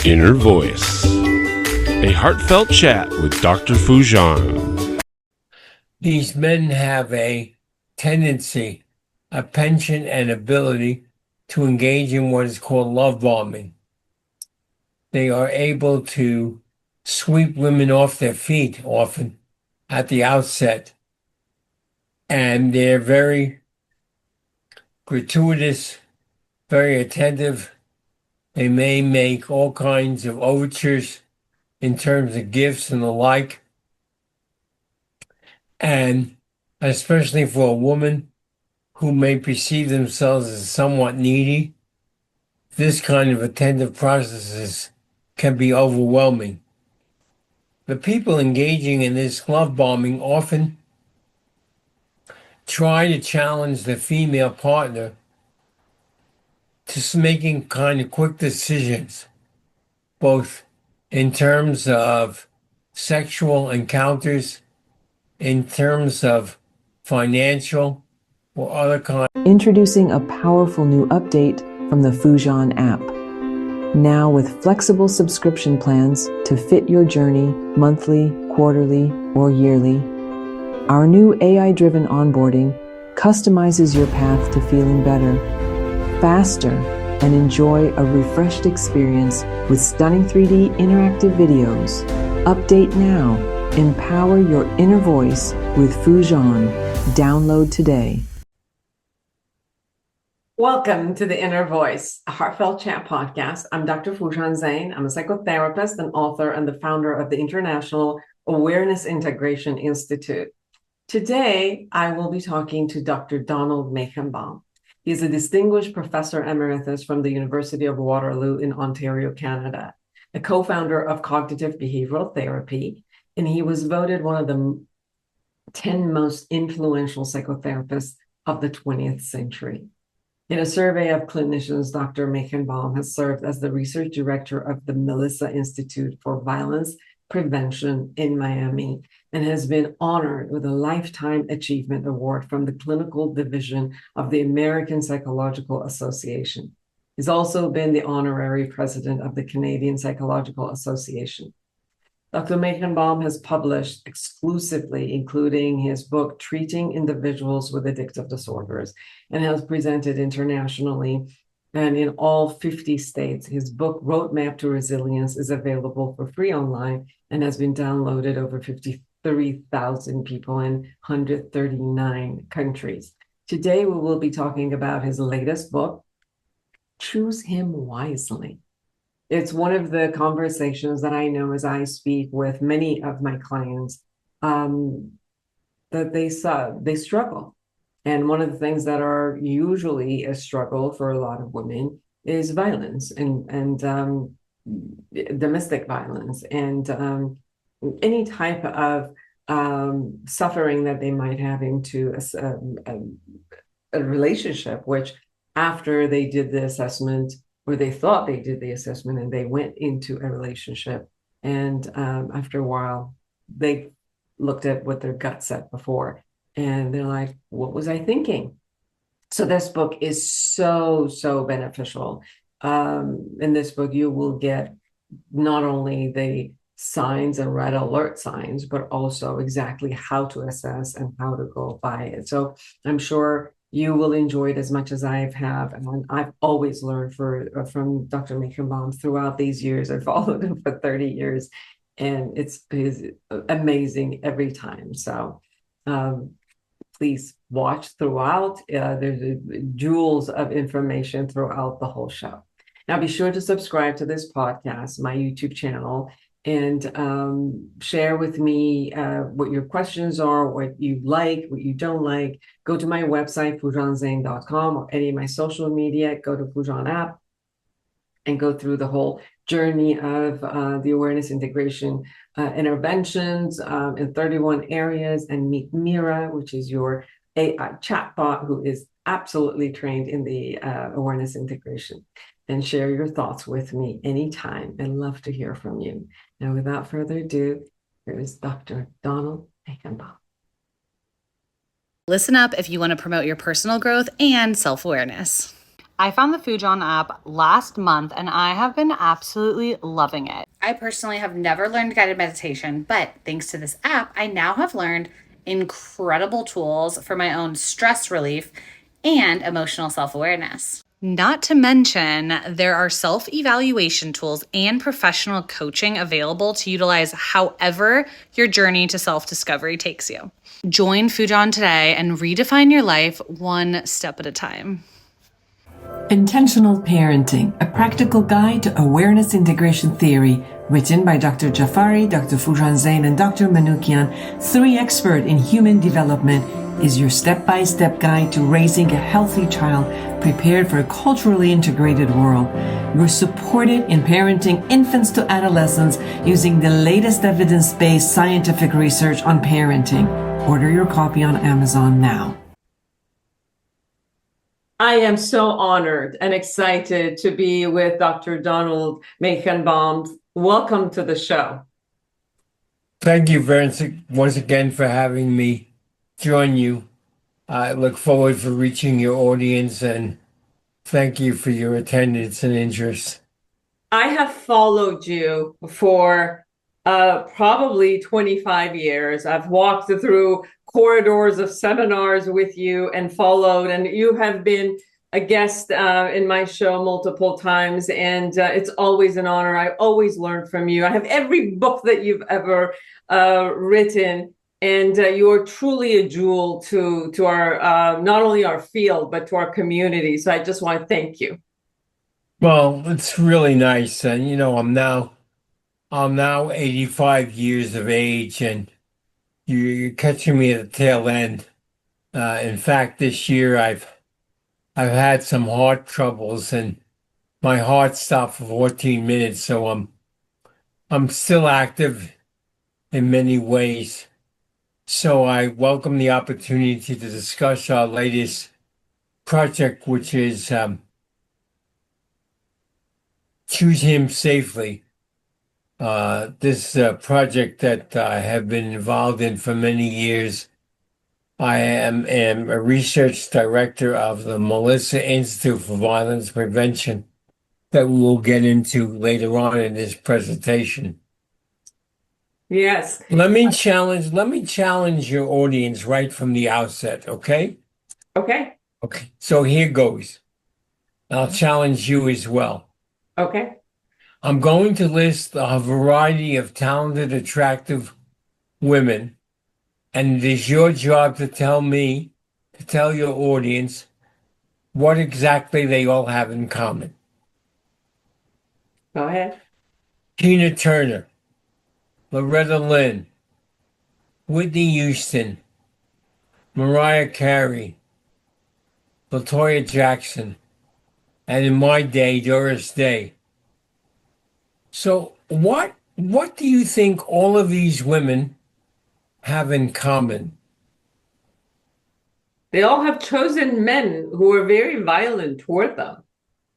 Inner Voice, a heartfelt chat with Dr. Foojan. These men have a tendency, a penchant and ability to engage in what is called love bombing. They are able to sweep women off their feet often at the outset. And they're very gratuitous, very attentive. They may make all kinds of overtures in terms of gifts and the like. And especially for a woman who may perceive themselves as somewhat needy, this kind of attentive processes can be overwhelming. The people engaging in this love bombing often try to challenge the female partner to making kind of quick decisions, both in terms of sexual encounters, in terms of financial or other kinds. Introducing a powerful new update from the Foojan app. Now with flexible subscription plans to fit your journey monthly, quarterly, or yearly. Our new AI-driven onboarding customizes your path to feeling better, faster, and enjoy a refreshed experience with stunning 3D interactive videos. Update now. Empower your inner voice with Foojan. Download today. Welcome to the Inner Voice, a heartfelt chat podcast. I'm Dr. Foojan Zeine. I'm a psychotherapist and author and the founder of the International Awareness Integration Institute. Today, I will be talking to Dr. Donald Meichenbaum. He is a distinguished professor emeritus from the University of Waterloo in Ontario, Canada, a co-founder of cognitive behavioral therapy, and he was voted one of the 10 most influential psychotherapists of the 20th century. In a survey of clinicians, Dr. Meichenbaum has served as the research director of the Melissa Institute for Violence Prevention in Miami and has been honored with a Lifetime Achievement Award from the Clinical Division of the American Psychological Association. He's also been the honorary president of the Canadian Psychological Association. Dr. Meichenbaum has published exclusively, including his book, Treating Individuals with Addictive Disorders, and has presented internationally and in all 50 states. His book, Roadmap to Resilience, is available for free online and has been downloaded over 53,000 people in 139 countries. Today, we will be talking about his latest book, Choose Him Wisely. It's one of the conversations that I know as I speak with many of my clients that they struggle. And one of the things that are usually a struggle for a lot of women is violence and domestic violence and any type of suffering that they might have into a relationship, which after they did the assessment, or they thought they did the assessment and they went into a relationship. And after a while, they looked at what their gut said before. And they're like, what was I thinking? So this book is so beneficial. In this book, you will get not only the signs and red alert signs, but also exactly how to assess and how to go by it. So I'm sure you will enjoy it as much as I have. And I've always learned from Dr. Meichenbaum throughout these years. I've followed him for 30 years, and it's amazing every time. So please watch throughout. There's jewels of information throughout the whole show. Now, be sure to subscribe to this podcast, my YouTube channel, and share with me what your questions are, what you like, what you don't like. Go to my website, foojanzeine.com, or any of my social media. Go to Foojan app and go through the whole journey of the awareness integration interventions in 31 areas, and meet Mira, which is your AI chatbot who is absolutely trained in the awareness integration. And share your thoughts with me anytime. I'd love to hear from you. Now, without further ado, here is Dr. Donald Meichenbaum. Listen up if you want to promote your personal growth and self-awareness. I found the Foojan app last month and I have been absolutely loving it. I personally have never learned guided meditation, but thanks to this app, I now have learned incredible tools for my own stress relief and emotional self-awareness. Not to mention, there are self-evaluation tools and professional coaching available to utilize however your journey to self-discovery takes you. Join Foojan today and redefine your life one step at a time. Intentional Parenting, a practical guide to awareness integration theory, written by Dr. Jafari, Dr. Foojan Zeine, and Dr. Manoukian, 3 experts in human development, is your step-by-step guide to raising a healthy child prepared for a culturally integrated world. You're supported in parenting infants to adolescents using the latest evidence-based scientific research on parenting. Order your copy on Amazon now. I am so honored and excited to be with Dr. Donald Meichenbaum. Welcome to the show. Thank you once again for having me join you. I look forward for reaching your audience, and thank you for your attendance and interest. I have followed you for probably 25 years. I've walked through corridors of seminars with you and followed, and you have been a guest in my show multiple times, and it's always an honor. I always learn from you. I have every book that you've ever written, and you are truly a jewel to our not only our field but to our community. So I just want to thank you. Well, it's really nice, and I'm now 85 years of age, and you're catching me at the tail end. In fact, this year I've had some heart troubles, and my heart stopped for 14 minutes, so I'm still active in many ways. So I welcome the opportunity to discuss our latest project, which is Choose Him Safely. This project that I have been involved in for many years. I am a research director of the Melissa Institute for Violence Prevention that we will get into later on in this presentation. Yes. Let me challenge your audience right from the outset, okay? Okay. Okay. So here goes. I'll challenge you as well. Okay. I'm going to list a variety of talented, attractive women, and it is your job to tell your audience what exactly they all have in common. Go ahead. Tina Turner, Loretta Lynn, Whitney Houston, Mariah Carey, LaToya Jackson, and in my day, Doris Day. So what do you think all of these women have in common? They all have chosen men who are very violent toward them.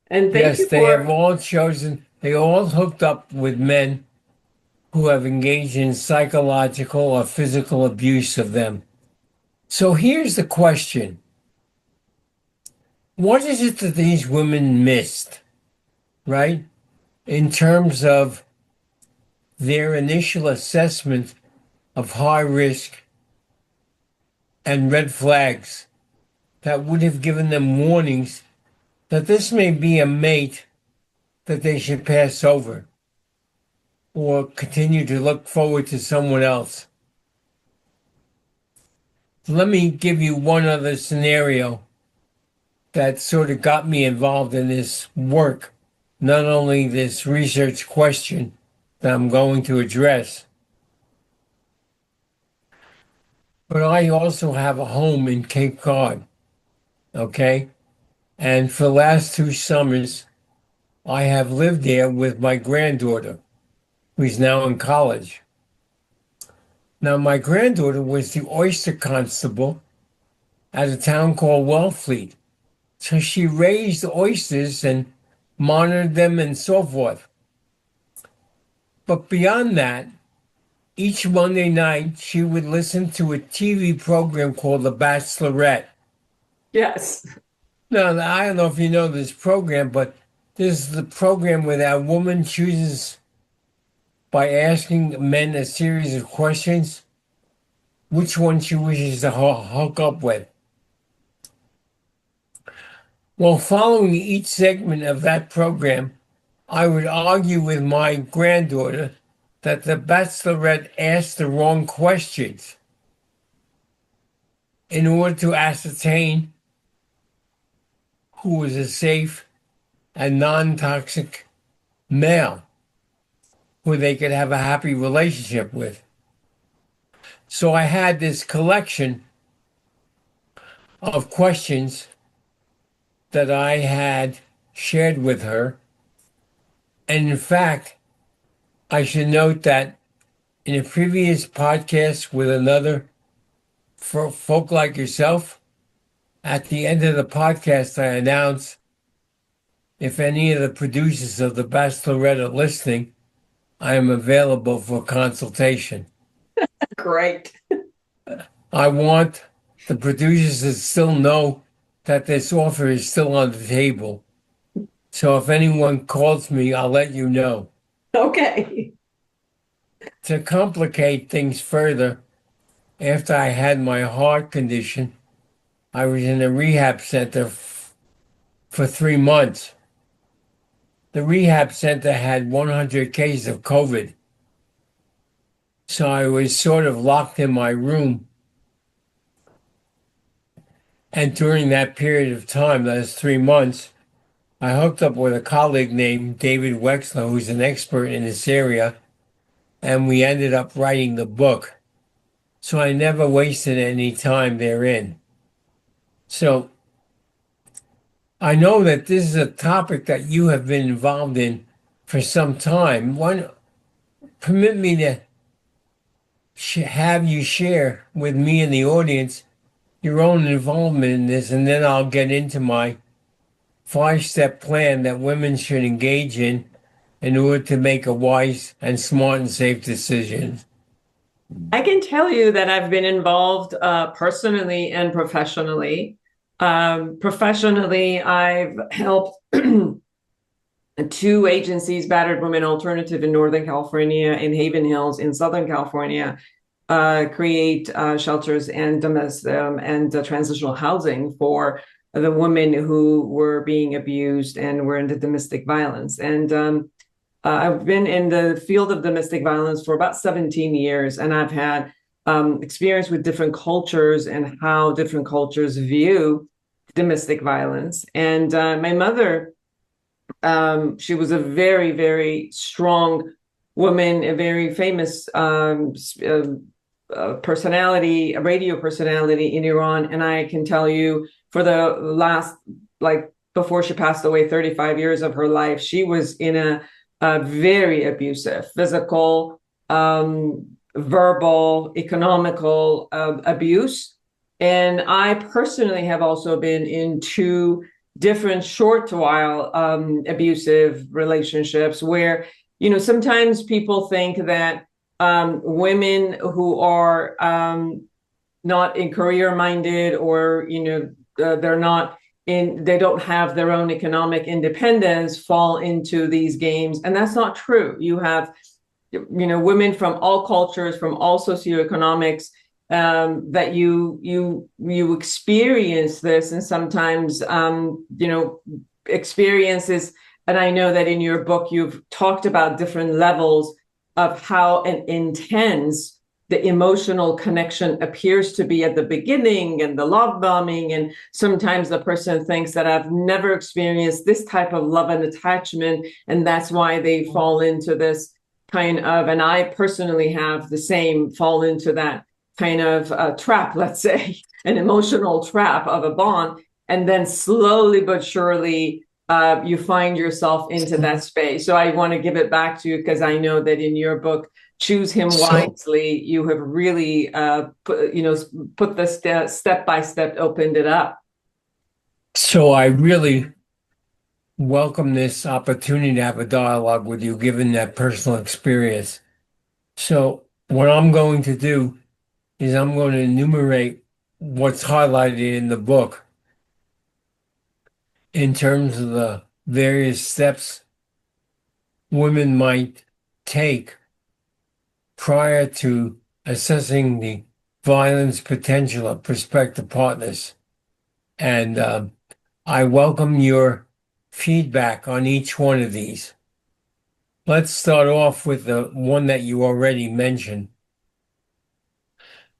And Yes, they all hooked up with men who have engaged in psychological or physical abuse of them. So here's the question. What is it that these women missed, right? In terms of their initial assessment of high risk and red flags that would have given them warnings that this may be a mate that they should pass over or continue to look forward to someone else. Let me give you one other scenario that sort of got me involved in this work, not only this research question that I'm going to address, but I also have a home in Cape Cod, okay? And for the last 2 summers, I have lived there with my granddaughter, who's now in college. Now, my granddaughter was the oyster constable at a town called Wellfleet. So she raised oysters and monitored them and so forth. But beyond that, each Monday night, she would listen to a TV program called The Bachelorette. Yes. No, I don't know if you know this program, but this is the program where that woman chooses by asking men a series of questions which one she wishes to hook up with. Well, following each segment of that program, I would argue with my granddaughter that the bachelorette asked the wrong questions in order to ascertain who was a safe and non-toxic male who they could have a happy relationship with. So I had this collection of questions that I had shared with her. And in fact, I should note that in a previous podcast with another folk like yourself, at the end of the podcast, I announced if any of the producers of The Bachelorette are listening, I am available for consultation. Great. I want the producers to still know that this offer is still on the table. So if anyone calls me, I'll let you know. Okay. To complicate things further, after I had my heart condition, I was in a rehab center for 3 months. The rehab center had 100 cases of COVID. So I was sort of locked in my room. And during that period of time, those 3 months, I hooked up with a colleague named David Wexler, who's an expert in this area, and we ended up writing the book. So I never wasted any time therein. So I know that this is a topic that you have been involved in for some time. Permit me to have you share with me and the audience your own involvement in this, and then I'll get into my 5-step plan that women should engage in order to make a wise and smart and safe decision. I can tell you that I've been involved personally and professionally. Professionally, I've helped 2 agencies, Battered Women Alternative in Northern California and Haven Hills in Southern California, create shelters and transitional housing for the women who were being abused and were into domestic violence. And I've been in the field of domestic violence for about 17 years, and I've had experience with different cultures and how different cultures view domestic violence. And my mother, she was a very, very strong woman, a very famous personality, a radio personality in Iran. And I can tell you for the last, before she passed away, 35 years of her life, she was in a very abusive, physical, verbal, economical abuse. And I personally have also been in 2 different short while abusive relationships where, sometimes people think that women who are not in career minded or, they're not they don't have their own economic independence fall into these games. And that's not true. You have, women from all cultures, from all socioeconomics, that you experience this, and sometimes, experiences. And I know that in your book, you've talked about different levels of how intense the emotional connection appears to be at the beginning, and the love bombing. And sometimes the person thinks that I've never experienced this type of love and attachment, and that's why they fall into this kind of, and I personally have the same, fall into that kind of trap, let's say, an emotional trap of a bond. And then slowly but surely, you find yourself into that space. So I want to give it back to you, because I know that in your book, Choose Him Wisely, you have really put the step by step, opened it up. So I really welcome this opportunity to have a dialogue with you, given that personal experience. So what I'm going to do is I'm going to enumerate what's highlighted in the book. in terms of the various steps women might take prior to assessing the violence potential of prospective partners. And I welcome your feedback on each one of these. Let's start off with the one that you already mentioned.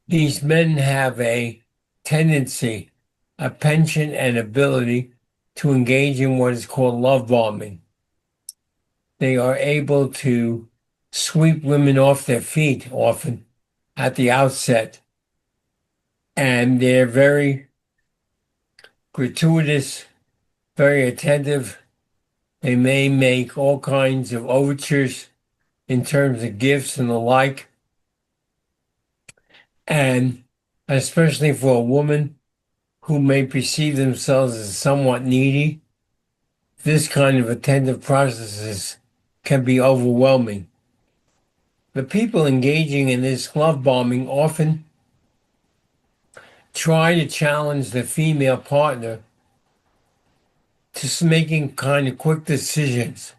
These men have a tendency, a penchant, and ability to engage in what is called love bombing. They are able to sweep women off their feet often at the outset, and they're very gratuitous, very attentive. They may make all kinds of overtures in terms of gifts and the like. And especially for a woman who may perceive themselves as somewhat needy, this kind of attentive processes can be overwhelming. The people engaging in this love bombing often try to challenge the female partner to making kind of quick decisions,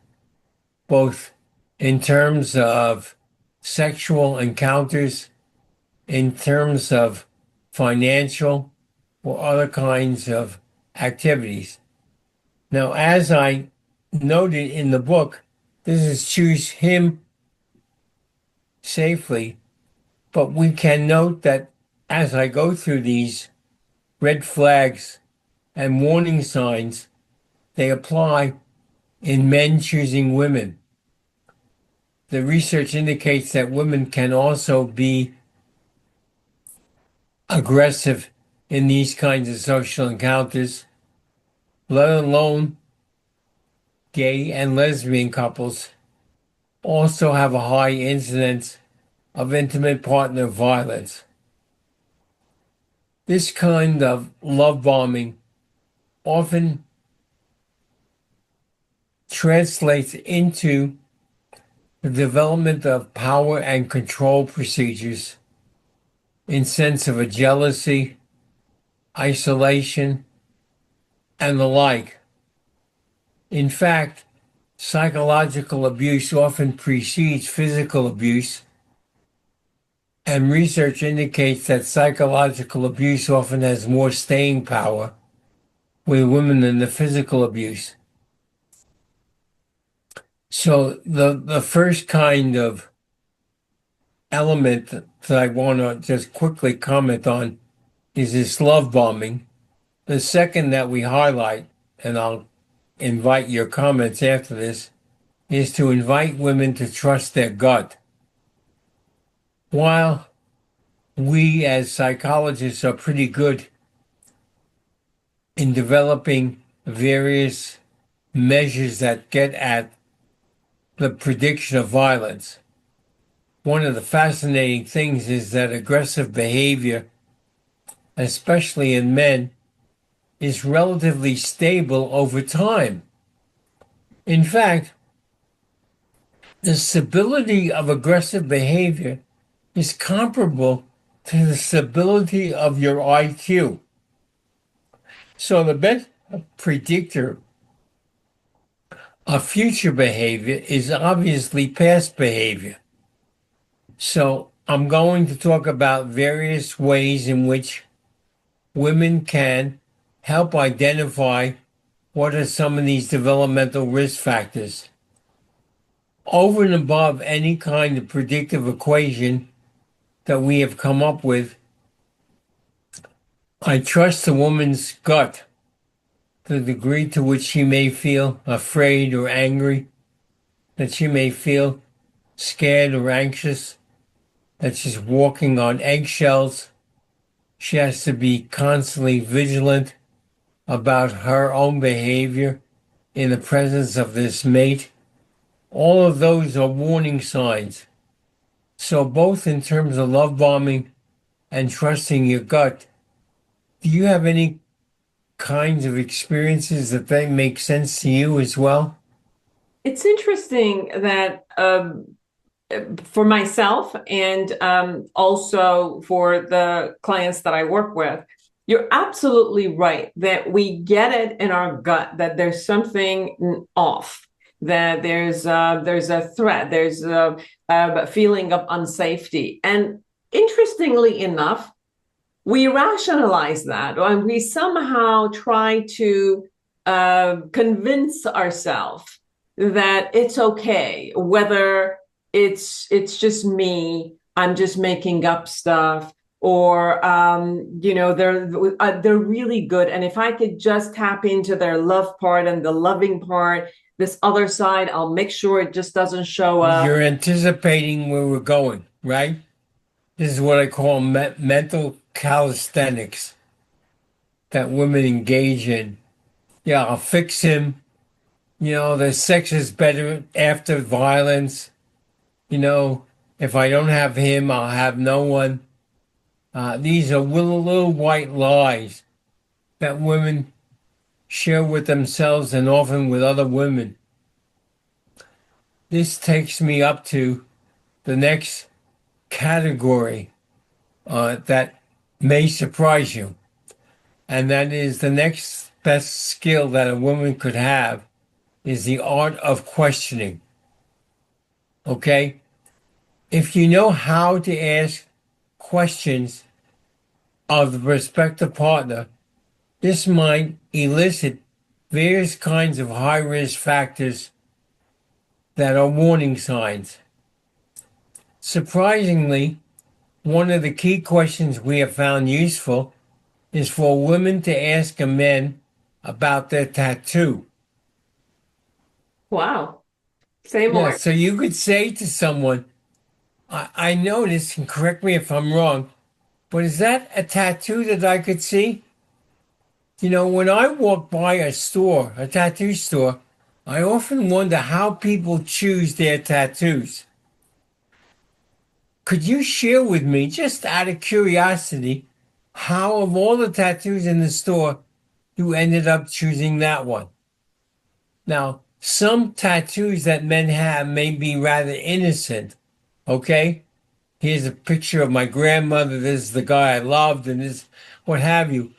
both in terms of sexual encounters, in terms of financial or other kinds of activities. Now, as I noted in the book, this is choose him safely, but we can note that as I go through these red flags and warning signs, they apply in men choosing women. The research indicates that women can also be aggressive in these kinds of social encounters, let alone gay and lesbian couples also have a high incidence of intimate partner violence. This kind of love bombing often translates into the development of power and control procedures in sense of a jealousy, isolation, and the like. In fact, psychological abuse often precedes physical abuse, and research indicates that psychological abuse often has more staying power with women than the physical abuse. So the first kind of element that I want to just quickly comment on is this love bombing. The second that we highlight, and I'll invite your comments after this, is to invite women to trust their gut. While we as psychologists are pretty good in developing various measures that get at the prediction of violence, one of the fascinating things is that aggressive behavior, especially in men, is relatively stable over time. In fact, the stability of aggressive behavior is comparable to the stability of your IQ. So the best predictor of future behavior is obviously past behavior. So I'm going to talk about various ways in which women can help identify what are some of these developmental risk factors. Over and above any kind of predictive equation that we have come up with, I trust the woman's gut, the degree to which she may feel afraid or angry, that she may feel scared or anxious, that she's walking on eggshells. She has to be constantly vigilant about her own behavior in the presence of this mate. All of those are warning signs. So both in terms of love bombing and trusting your gut, do you have any kinds of experiences that they make sense to you as well? It's interesting that for myself and also for the clients that I work with, You're absolutely right that we get it in our gut that there's something off, that there's a threat, there's a feeling of unsafety. And interestingly enough, we rationalize that, and we somehow try to convince ourselves that it's okay, whether it's just me, I'm just making up stuff, or they're really good, and if I could just tap into their love part and the loving part, this other side, I'll make sure it just doesn't show up. You're anticipating where we're going, right? This is what I call mental calisthenics that women engage in. Yeah, I'll fix him. The sex is better after violence. If I don't have him, I'll have no one. These are little white lies that women share with themselves and often with other women. This takes me up to the next category that may surprise you, and that is the next best skill that a woman could have is the art of questioning. Okay? If you know how to ask questions of the prospective partner, this might elicit various kinds of high-risk factors that are warning signs. Surprisingly, one of the key questions we have found useful is for women to ask a man about their tattoo. Wow. Say more. Yeah, so you could say to someone, I noticed, and correct me if I'm wrong, but is that a tattoo that I could see? When I walk by a store, a tattoo store, I often wonder how people choose their tattoos. Could you share with me, just out of curiosity, how of all the tattoos in the store, you ended up choosing that one? Now, some tattoos that men have may be rather innocent, okay? Here's a picture of my grandmother, this is the guy I loved, and this, what have you.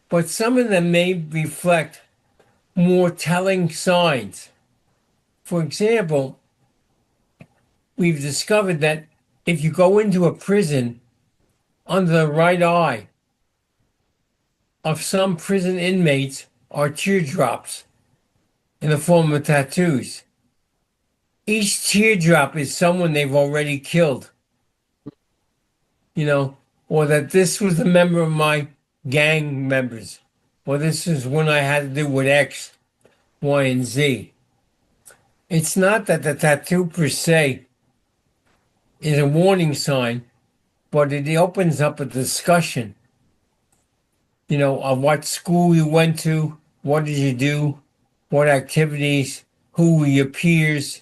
But some of them may reflect more telling signs. For example, we've discovered that if you go into a prison, under the right eye of some prison inmates are teardrops in the form of tattoos. Each teardrop is someone they've already killed. Or that this was a member of my gang members, or this is when I had to do with X, Y, and Z. It's not that the tattoo per se is a warning sign, but it opens up a discussion, of what school you went to, what did you do, what activities, who were your peers,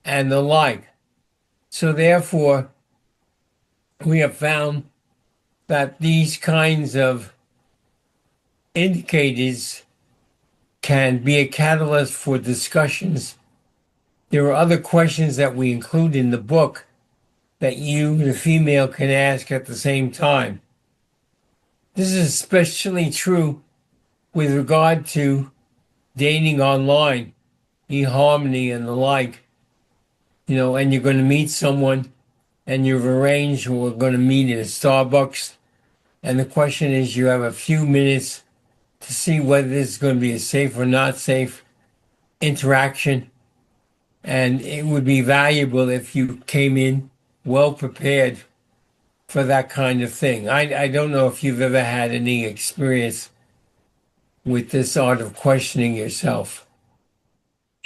and the like. So therefore, we have found that these kinds of indicators can be a catalyst for discussions. There are other questions that we include in the book that you, the female, can ask at the same time. This is especially true with regard to dating online, eHarmony and the like. And you're going to meet someone and you've arranged we're going to meet in a Starbucks. And the question is, you have a few minutes to see whether this is going to be a safe or not safe interaction. And it would be valuable if you came in well prepared for that kind of thing. I don't know if you've ever had any experience with this art of questioning yourself.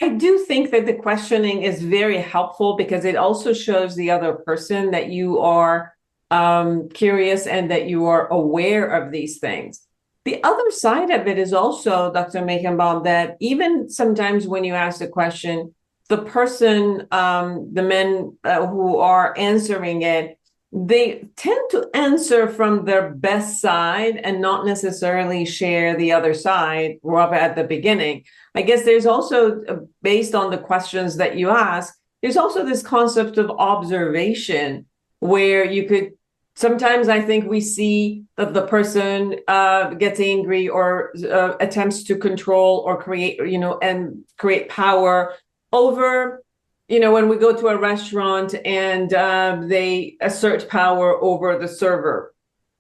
I do think that the questioning is very helpful because it also shows the other person that you are curious and that you are aware of these things. The other side of it is also, Dr. Meichenbaum, that even sometimes when you ask the question, the person, the men who are answering it, they tend to answer from their best side and not necessarily share the other side right at the beginning. I guess there's also, based on the questions that you ask, there's also this concept of observation where you could Sometimes I think we see that the person gets angry or attempts to control or create, and create power over, when we go to a restaurant and they assert power over the server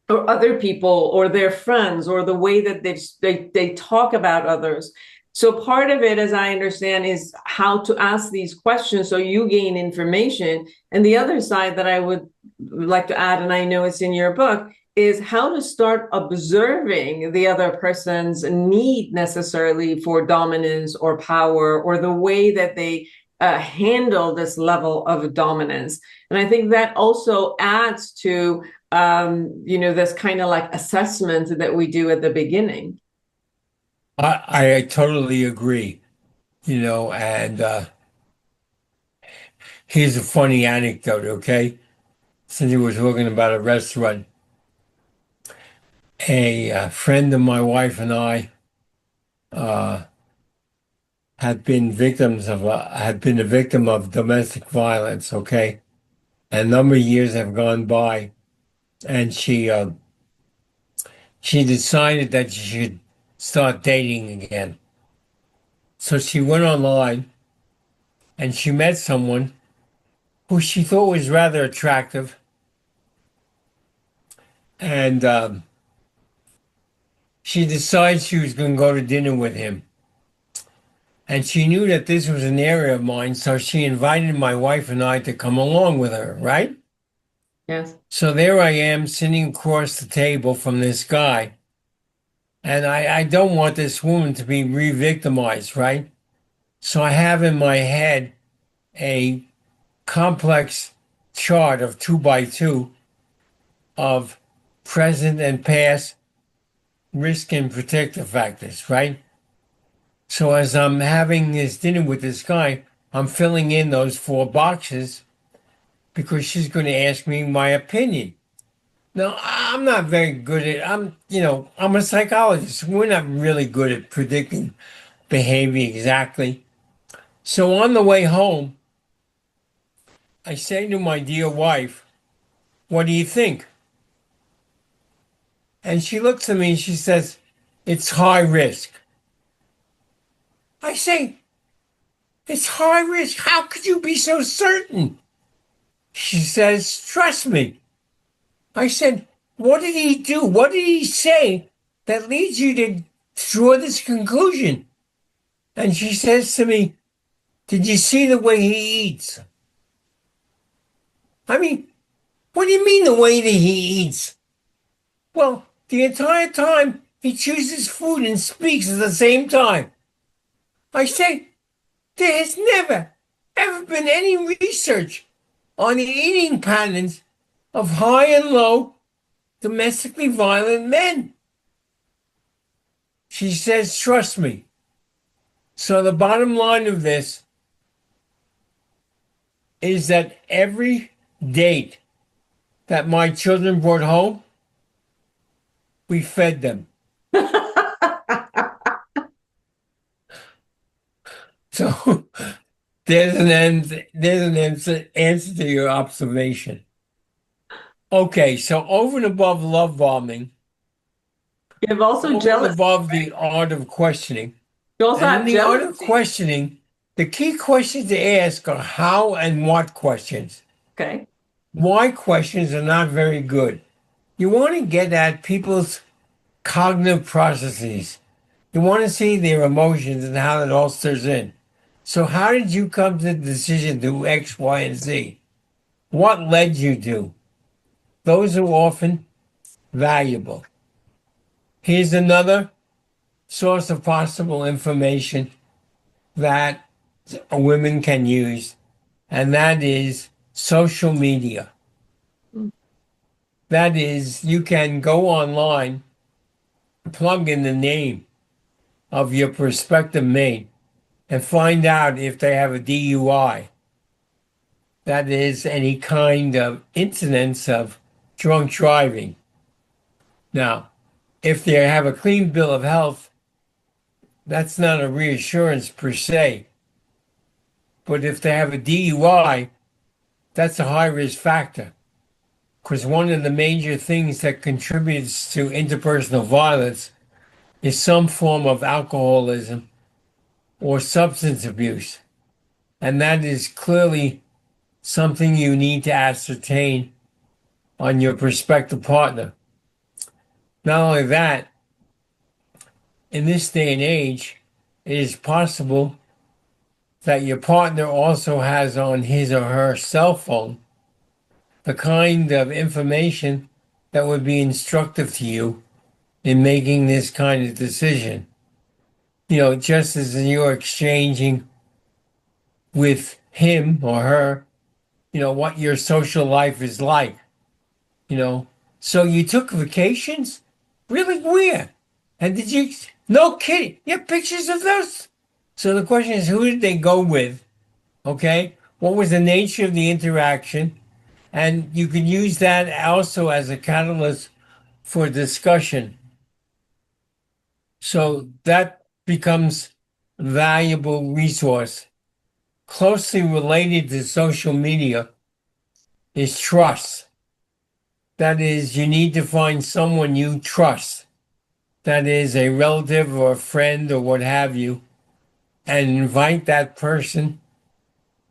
or other people or their friends or the way that they talk about others. So part of it, as I understand, is how to ask these questions so you gain information. And the other side that I would like to add, and I know it's in your book, is how to start observing the other person's need necessarily for dominance or power, or the way that they handle this level of dominance. And I think that also adds to this kind of like assessment that we do at the beginning. I totally agree, and here's a funny anecdote, okay? Since you were talking about a restaurant, a friend of my wife and I had been a victim of domestic violence, okay? And a number of years have gone by, and she decided that she should start dating again. So she went online and she met someone who she thought was rather attractive. And she decided she was going to go to dinner with him. And she knew that this was an area of mine, so she invited my wife and I to come along with her, right? Yes. So there I am sitting across the table from this guy. And I don't want this woman to be re-victimized, right? So I have in my head a complex chart of 2x2 of present and past risk and protective factors, right? So as I'm having this dinner with this guy, I'm filling in those 4 boxes because she's going to ask me my opinion. Now, I'm not very good at, I'm a psychologist. We're not really good at predicting behavior exactly. So on the way home, I say to my dear wife, "What do you think?" And she looks at me and she says, "It's high risk." I say, "It's high risk. How could you be so certain?" She says, "Trust me." I said, "What did he do? What did he say that leads you to draw this conclusion?" And she says to me, "Did you see the way he eats?" I mean, what do you mean the way that he eats? Well, the entire time he chooses food and speaks at the same time. I say, there has never, ever been any research on the eating patterns of high and low domestically violent men. She says, "Trust me." So the bottom line of this is that every date that my children brought home, we fed them. So there's an answer to your observation. Okay, so over and above love bombing, You have also over and jealous. above the art of questioning, You also and have in the art of jealousy. questioning, the key questions to ask are how and what questions. Okay. Why questions are not very good. You want to get at people's cognitive processes. You want to see their emotions and how it all stirs in. So how did you come to the decision to do X, Y, and Z? What led you to? Those are often valuable. Here's another source of possible information that women can use, and that is social media. That is, you can go online, plug in the name of your prospective mate, and find out if they have a DUI. That is, any kind of incidents of drunk driving. Now, if they have a clean bill of health, that's not a reassurance per se. But if they have a DUI, that's a high risk factor. because one of the major things that contributes to interpersonal violence is some form of alcoholism or substance abuse. And that is clearly something you need to ascertain on your prospective partner. Not only that, in this day and age, it is possible that your partner also has on his or her cell phone the kind of information that would be instructive to you in making this kind of decision. You know, just as you're exchanging with him or her, you know, what your social life is like, you know. So you took vacations? Really? Where? And did you? No kidding. You have pictures of those? So the question is, who did they go with? Okay. What was the nature of the interaction? And you can use that also as a catalyst for discussion. So that becomes a valuable resource. Closely related to social media is trust. That is, you need to find someone you trust. That is a relative or a friend or what have you, and invite that person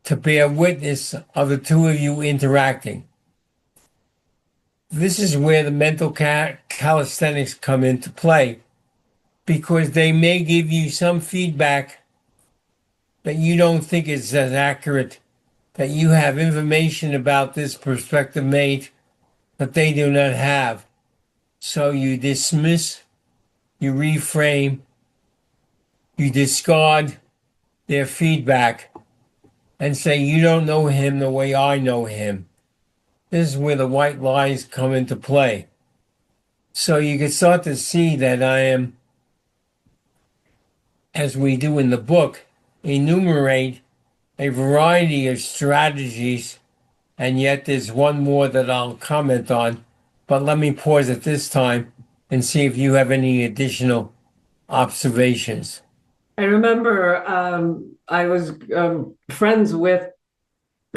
to bear witness of the two of you interacting. This is where the mental calisthenics come into play, because they may give you some feedback that you don't think is as accurate, that you have information about this prospective mate that they do not have. So you dismiss, you reframe, you discard their feedback and say, you don't know him the way I know him. This is where the white lies come into play. So you can start to see that I am, as we do in the book, enumerate a variety of strategies, and yet there's one more that I'll comment on. But let me pause at this time and see if you have any additional observations. I remember I was friends with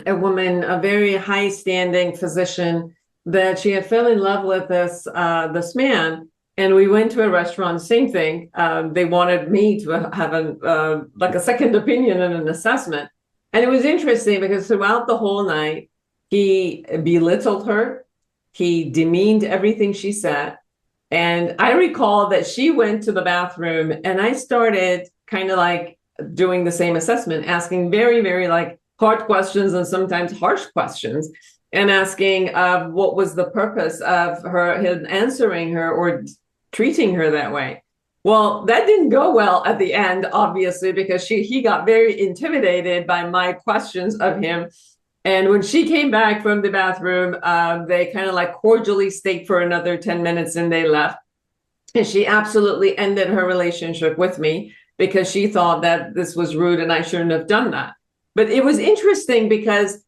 a woman, a very high-standing physician, that she had fell in love with this man, and we went to a restaurant. Same thing. They wanted me to have like a second opinion and an assessment, and it was interesting because throughout the whole night, he belittled her, he demeaned everything she said, and I recall that she went to the bathroom, and I started kind of like doing the same assessment, asking very, very like hard questions and sometimes harsh questions, and asking what was the purpose of him answering her or treating her that way. Well, that didn't go well at the end, obviously, because he got very intimidated by my questions of him. And when she came back from the bathroom, they kind of like cordially stayed for another 10 minutes and they left. And she absolutely ended her relationship with me because she thought that this was rude and I shouldn't have done that. But it was interesting because,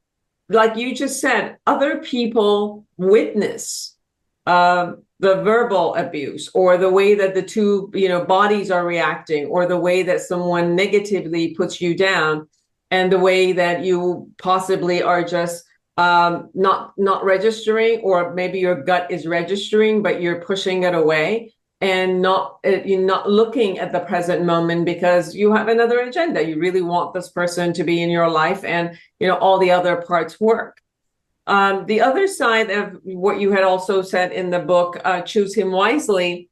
like you just said, other people witness the verbal abuse or the way that the two, bodies are reacting, or the way that someone negatively puts you down, and the way that you possibly are just not registering, or maybe your gut is registering, but you're pushing it away and you're not looking at the present moment because you have another agenda. You really want this person to be in your life, and all the other parts work. The other side of what you had also said in the book, Choose Him Wisely,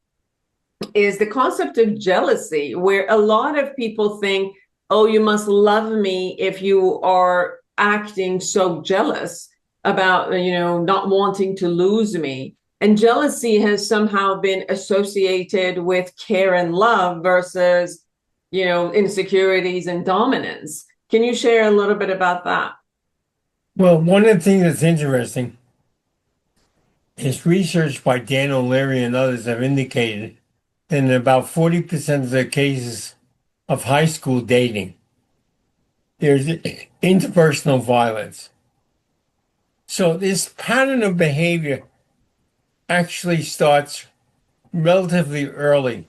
is the concept of jealousy, where a lot of people think, oh, you must love me if you are acting so jealous about, not wanting to lose me. And jealousy has somehow been associated with care and love versus, insecurities and dominance. Can you share a little bit about that? Well, one of the things that's interesting is research by Dan O'Leary and others have indicated that in about 40% of the cases of high school dating, there's interpersonal violence. So this pattern of behavior actually starts relatively early.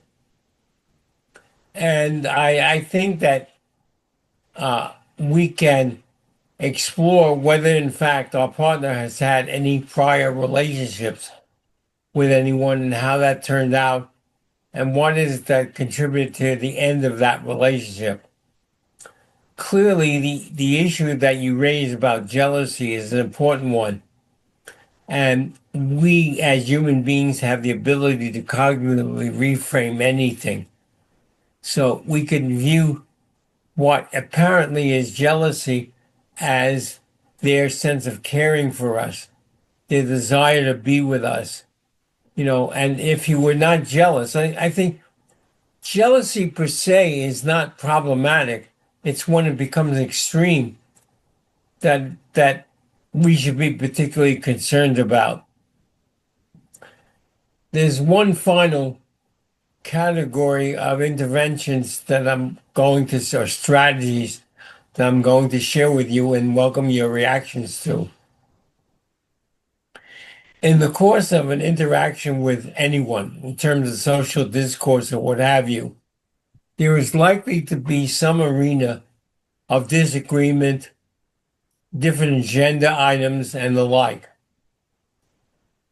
And I think that we can explore whether, in fact, our partner has had any prior relationships with anyone and how that turned out and what is it that contributed to the end of that relationship. Clearly, the issue that you raise about jealousy is an important one. And we, as human beings, have the ability to cognitively reframe anything. So we can view what apparently is jealousy as their sense of caring for us, their desire to be with us. And if you were not jealous, I think jealousy per se is not problematic. It's when it becomes extreme that we should be particularly concerned about. There's one final category of interventions that or strategies that I'm going to share with you and welcome your reactions to. In the course of an interaction with anyone, in terms of social discourse or what have you, there is likely to be some arena of disagreement, different agenda items, and the like.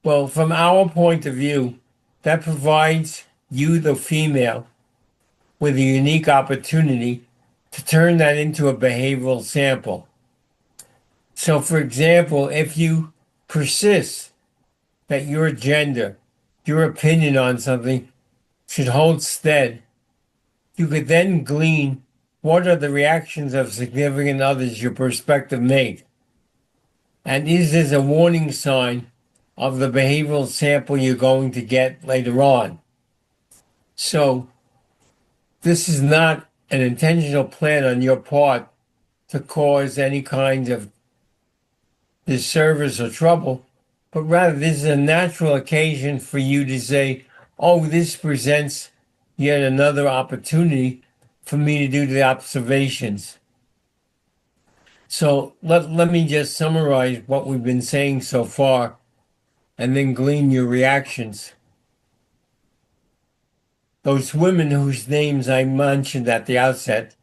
Well, from our point of view, that provides you, the female, with a unique opportunity to turn that into a behavioral sample. So, for example, if you persist that your gender, your opinion on something should hold stead, you could then glean what are the reactions of significant others your perspective made. And is this a warning sign of the behavioral sample you're going to get later on? So, this is not an intentional plan on your part to cause any kind of disservice or trouble, but rather this is a natural occasion for you to say, oh, this presents yet another opportunity for me to do the observations. So let me just summarize what we've been saying so far and then glean your reactions. Those women whose names I mentioned at the outset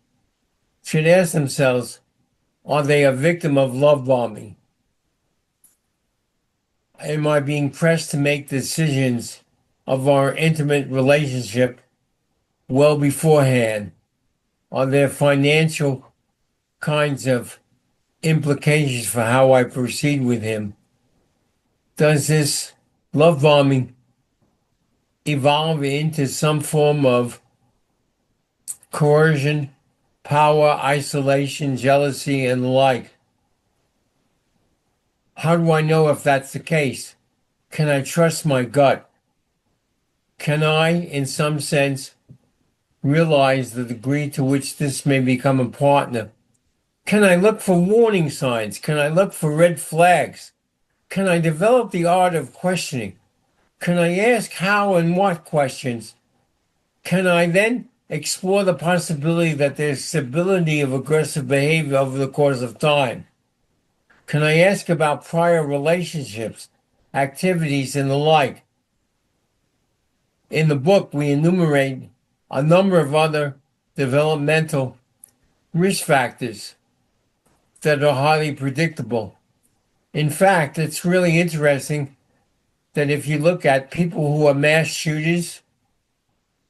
should ask themselves, are they a victim of love bombing? Am I being pressed to make decisions of our intimate relationship well beforehand? Are there financial kinds of implications for how I proceed with him? Does this love bombing evolve into some form of coercion, power, isolation, jealousy, and the like? How do I know if that's the case? Can I trust my gut? Can I, in some sense, realize the degree to which this may become a partner? Can I look for warning signs? Can I look for red flags? Can I develop the art of questioning? Can I ask how and what questions? Can I then explore the possibility that there's stability of aggressive behavior over the course of time? Can I ask about prior relationships, activities, and the like? In the book, we enumerate a number of other developmental risk factors that are highly predictable. In fact, it's really interesting that if you look at people who are mass shooters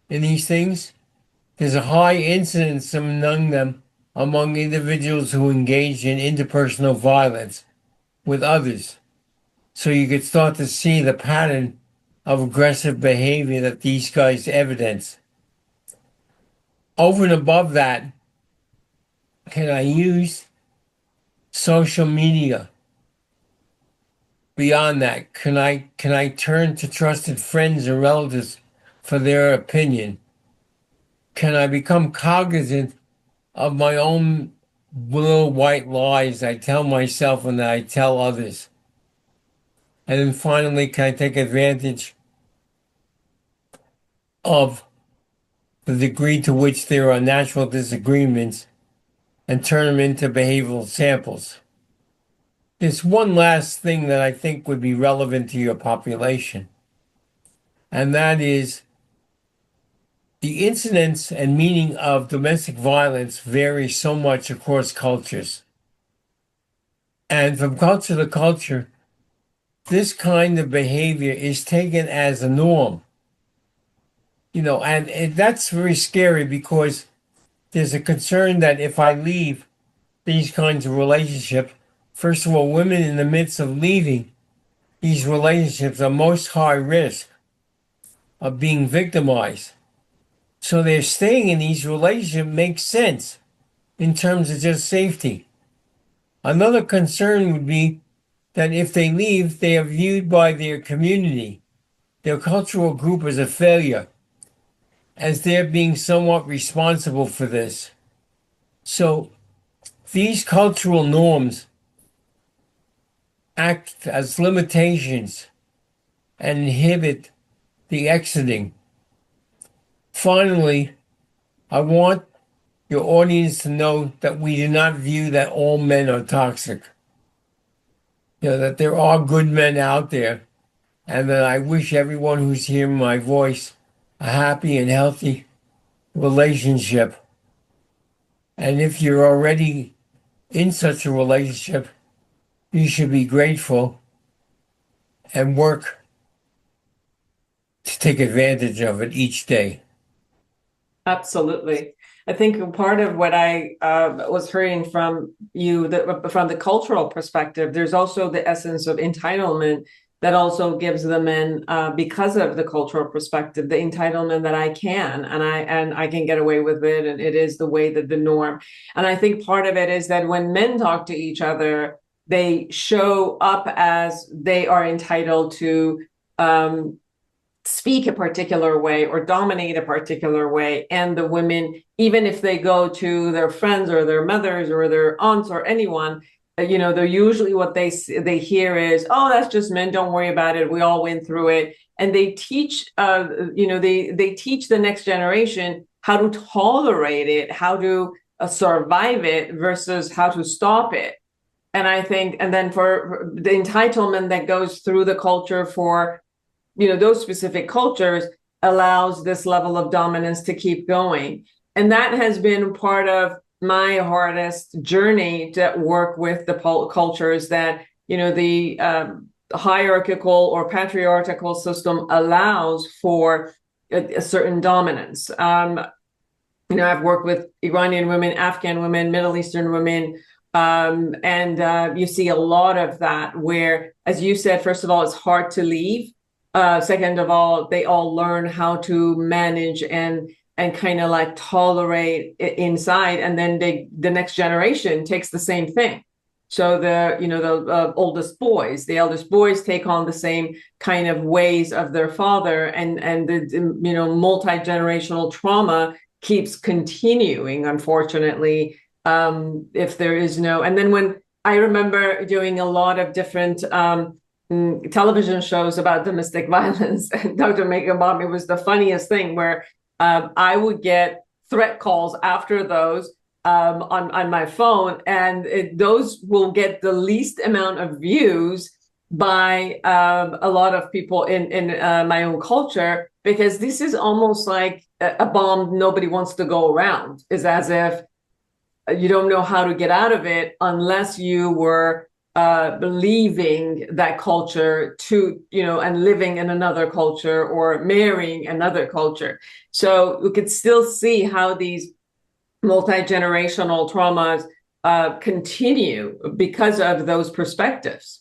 in these things, there's a high incidence among them among individuals who engage in interpersonal violence with others. So you could start to see the pattern of aggressive behavior that these guys evidence. Over and above that, can I use social media? Beyond that, can I turn to trusted friends and relatives for their opinion? Can I become cognizant of my own little white lies I tell myself and that I tell others? And then finally, can I take advantage of the degree to which there are natural disagreements and turn them into behavioral samples? There's one last thing that I think would be relevant to your population, and that is the incidence and meaning of domestic violence vary so much across cultures. And from culture to culture, this kind of behavior is taken as a norm. And that's very scary because there's a concern that if I leave these kinds of relationships, first of all, women in the midst of leaving these relationships are most high risk of being victimized. So they're staying in these relationships makes sense in terms of just safety. Another concern would be that if they leave, they are viewed by their community, their cultural group as a failure, as they're being somewhat responsible for this. So these cultural norms act as limitations and inhibit the exiting. Finally, I want your audience to know that we do not view that all men are toxic. That there are good men out there, and that I wish everyone who's hearing my voice a happy and healthy relationship. And if you're already in such a relationship, you should be grateful and work to take advantage of it each day. Absolutely. I think part of what I was hearing from you, from the cultural perspective, there's also the essence of entitlement that also gives the men, because of the cultural perspective, the entitlement that I can, and I can get away with it, and it is the way that the norm. And I think part of it is that when men talk to each other, they show up as they are entitled to speak a particular way or dominate a particular way. And the women, even if they go to their friends or their mothers or their aunts or anyone, they're usually what they hear is, oh, that's just men, don't worry about it, we all went through it. And they teach they teach the next generation how to tolerate it, how to survive it versus how to stop it. And I think, and then for the entitlement that goes through the culture for those specific cultures allows this level of dominance to keep going. And that has been part of my hardest journey to work with the cultures that, the hierarchical or patriarchal system allows for a certain dominance. I've worked with Iranian women, Afghan women, Middle Eastern women, and you see a lot of that where, as you said, first of all, it's hard to leave. Second of all, they all learn how to manage and kind of like tolerate it inside, and then the next generation takes the same thing. So the eldest boys take on the same kind of ways of their father, and the multi-generational trauma keeps continuing, unfortunately. If there is no, and then when I remember doing a lot of different television shows about domestic violence, and Dr. Meichenbaum, it was the funniest thing where I would get threat calls after those on my phone, and those will get the least amount of views by a lot of people in my own culture, because this is almost like a bomb nobody wants to go around. It's as if you don't know how to get out of it unless you were leaving that culture to, and living in another culture or marrying another culture. So we could still see how these multi-generational traumas continue because of those perspectives.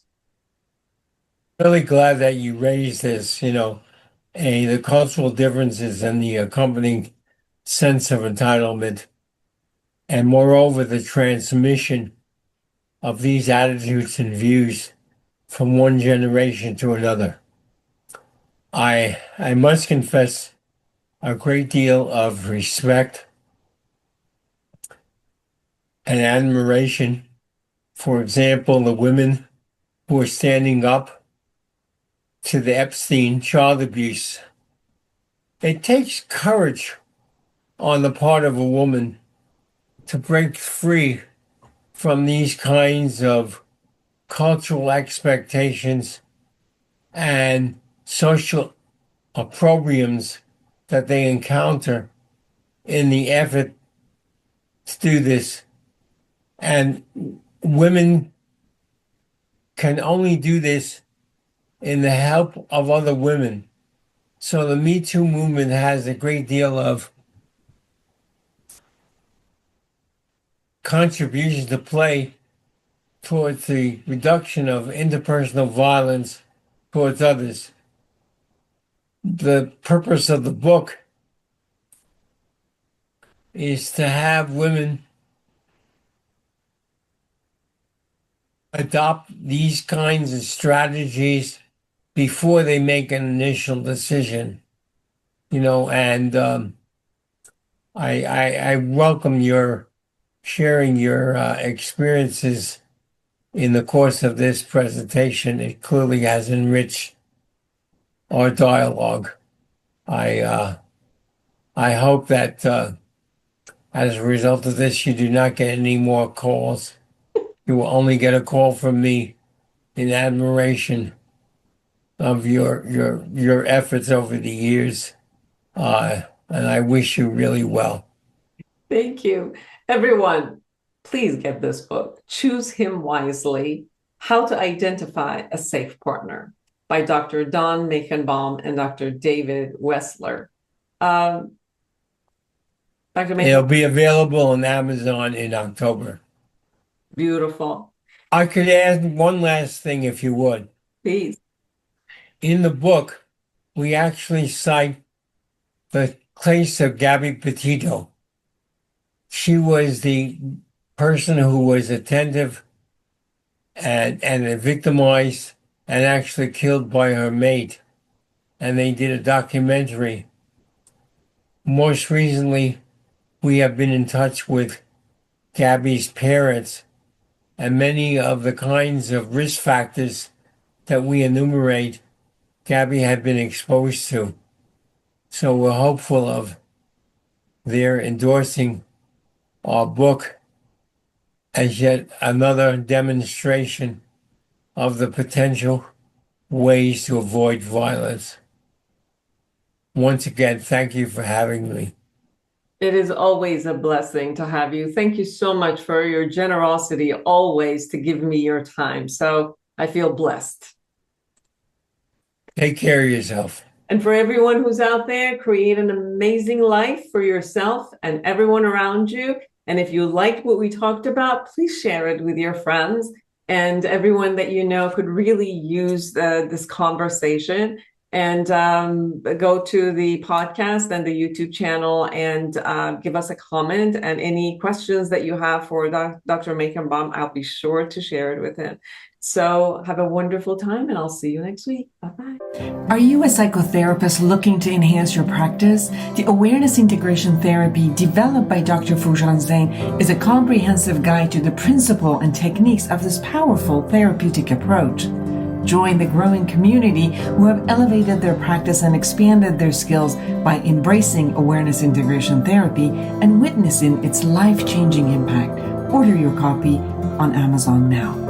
Really glad that you raised this, the cultural differences and the accompanying sense of entitlement, and moreover, the transmission of these attitudes and views from one generation to another. I must confess a great deal of respect and admiration. For example, the women who are standing up to the Epstein child abuse. It takes courage on the part of a woman to break free from these kinds of cultural expectations and social opprobriums that they encounter in the effort to do this. And women can only do this in the help of other women. So the MeToo movement has a great deal of contribution to play towards the reduction of interpersonal violence towards others. The purpose of the book is to have women adopt these kinds of strategies before they make an initial decision, and I welcome your sharing your experiences in the course of this presentation. It clearly has enriched our dialogue. I hope that as a result of this, you do not get any more calls. You will only get a call from me in admiration of your efforts over the years, and I wish you really well. Thank you. Everyone, please get this book, Choose Him Wisely, How to Identify a Safe Partner, by Dr. Don Meichenbaum and Dr. David Wessler. Dr. Meichenbaum. It'll be available on Amazon in October. Beautiful. I could add one last thing, if you would. Please. In the book, we actually cite the case of Gabby Petito. She was the person who was attentive and victimized and actually killed by her mate. And they did a documentary. Most recently, we have been in touch with Gabby's parents, and many of the kinds of risk factors that we enumerate, Gabby had been exposed to. So we're hopeful of their endorsing our book as yet another demonstration of the potential ways to avoid violence. Once again, thank you for having me. It is always a blessing to have you. Thank you so much for your generosity always to give me your time. So I feel blessed. Take care of yourself. And for everyone who's out there, create an amazing life for yourself and everyone around you. And if you liked what we talked about, please share it with your friends and everyone that you know could really use this conversation. And go to the podcast and the YouTube channel and give us a comment, and any questions that you have for Dr. Meichenbaum, I'll be sure to share it with him. So have a wonderful time, and I'll see you next week. Bye-bye. Are you a psychotherapist looking to enhance your practice? The Awareness Integration Therapy, developed by Dr. Foojan Zeine, is a comprehensive guide to the principle and techniques of this powerful therapeutic approach. Join the growing community who have elevated their practice and expanded their skills by embracing awareness integration therapy and witnessing its life-changing impact. Order your copy on Amazon now.